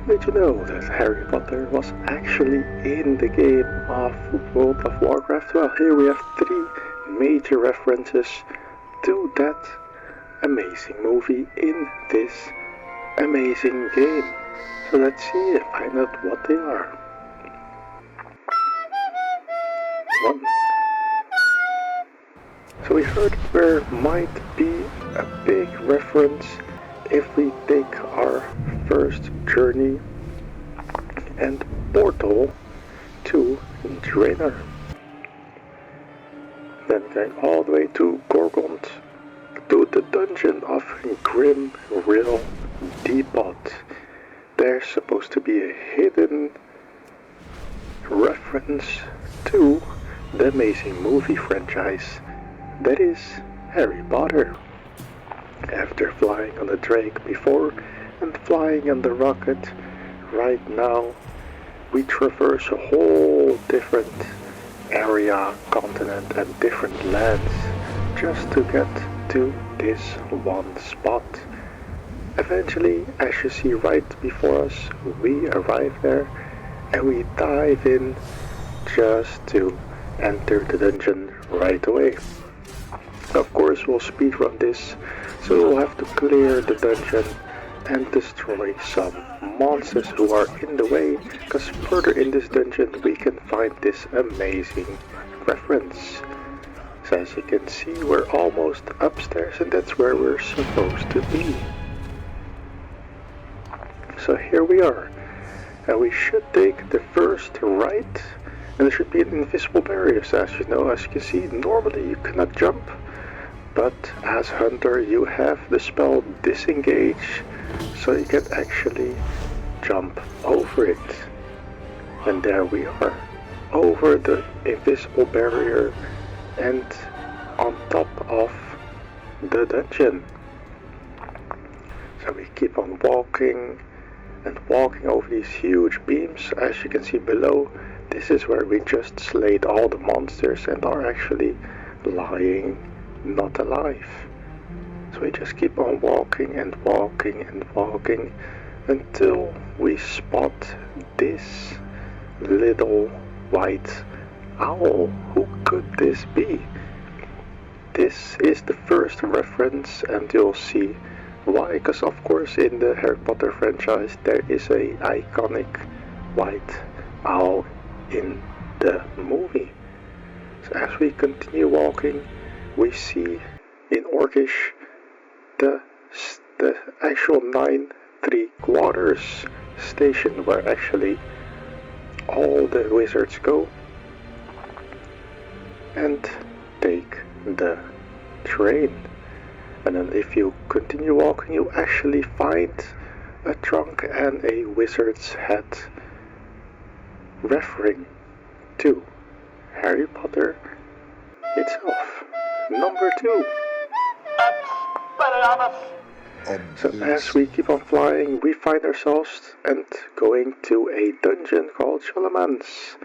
Did you know that Harry Potter was actually in the game of World of Warcraft? Well, here we have three major references to that amazing movie in this amazing game. So let's see and find out what they are. One. So we heard there might be a big reference if we take our first journey and portal to Draenor. Then going all the way to Gorgont, to the dungeon of Grim Rill Depot. There's supposed to be a hidden reference to the amazing movie franchise that is Harry Potter. After flying on the Drake before and flying on the rocket, right now we traverse a whole different area, continent and different lands just to get to this one spot. Eventually, as you see right before us, we arrive there and we dive in just to enter the dungeon right away. Of course, we'll speedrun this, so we'll have to clear the dungeon and destroy some monsters who are in the way, because further in this dungeon we can find this amazing reference. So as you can see, we're almost upstairs and that's where we're supposed to be. So here we are, and we should take the first right, and there should be an invisible barrier. So as you know, as you can see, normally you cannot jump, but as Hunter you have the spell Disengage, so you can actually jump over it. And there we are, over the invisible barrier and on top of the dungeon. So we keep on walking and walking over these huge beams. As you can see below, this is where we just slayed all the monsters and are actually lying not alive. So we just keep on walking and walking and walking until we spot this little white owl. Who could this be? This is the first reference, and you'll see why, because of course in the Harry Potter franchise there is a iconic white owl in the movie. So as we continue walking, we see in Orcish the actual 9 3/4 station where actually all the wizards go and take the train. And then if you continue walking, you actually find a trunk and a wizard's hat referring to Harry Potter itself. Number 2. So as we keep on flying, we find ourselves and going to a dungeon called Charlemagne's,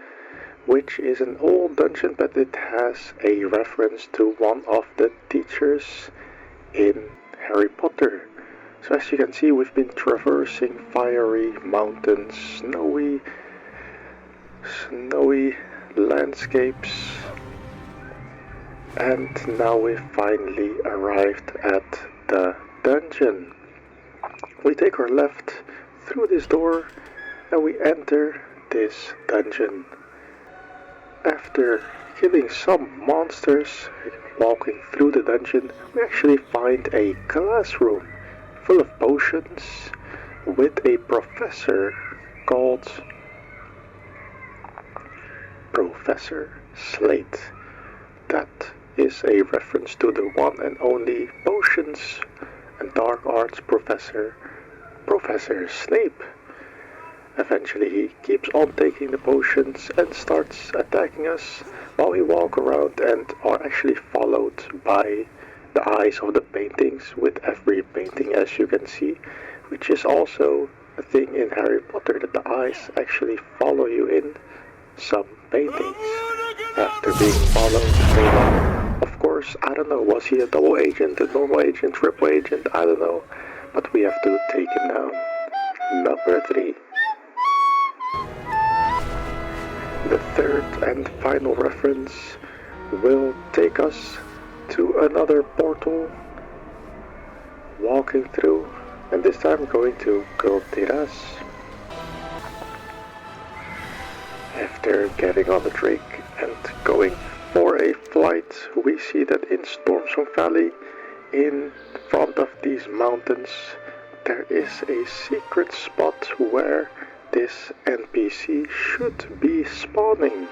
which is an old dungeon, but it has a reference to one of the teachers in Harry Potter. So as you can see, we've been traversing fiery mountains, snowy landscapes, and now we've finally arrived at the dungeon. We take our left through this door and we enter this dungeon. After killing some monsters, walking through the dungeon, we actually find a classroom full of potions with a professor called Professor Slate. That is a reference to the one and only potions and dark arts professor, Professor Snape. Eventually he keeps on taking the potions and starts attacking us while we walk around and are actually followed by the eyes of the paintings with every painting, as you can see, which is also a thing in Harry Potter, that the eyes actually follow you in some paintings. After being followed so long, of course, I don't know, was he a double agent, a normal agent, triple agent, I don't know, but we have to take him down. Number 3. The third and final reference will take us to another portal, walking through, and this time going to Gultiras. After getting on the drake and going for a flight, we see that in Stormsong Valley, in front of these mountains, there is a secret spot where this NPC should be spawning.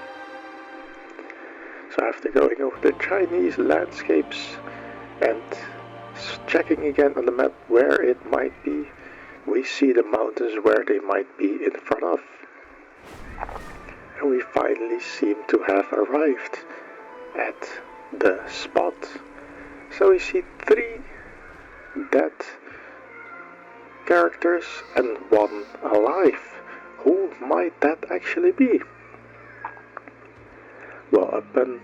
So after going over the Chinese landscapes and checking again on the map where it might be, we see the mountains where they might be in front of. And we finally seem to have arrived at the spot. So we see 3 dead characters and 1 alive. Who might that actually be? Well, upon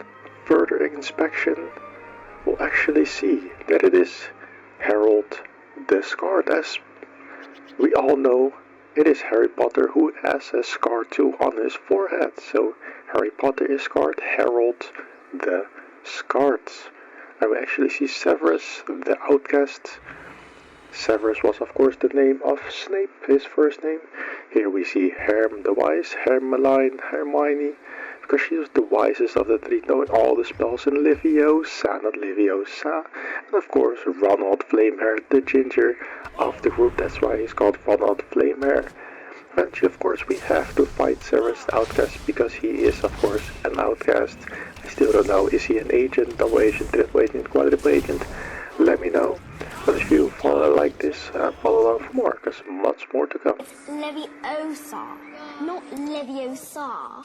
further inspection, we'll actually see that it is Harold the Scarred. As we all know, it is Harry Potter who has a scar too on his forehead. So Harry Potter is scarred, Harold the Scarred. And we actually see Severus, the outcast. Severus was of course the name of Snape, his first name. Here we see Herm the Wise, Hermione, because she was the wisest of the 3, knowing all the spells, and Leviosa, not Leviosa, and of course Ronald Flamehair, the ginger of the group, that's why he's called Ronald Flamehair. Eventually, of course, we have to fight Severus the Outcast, because he is of course an outcast. I still don't know, is he an agent, double agent, triple agent, quadruple agent? Let me know. But if you follow like this, follow along for more, because much more to come. It's Leviosa, not Leviosa.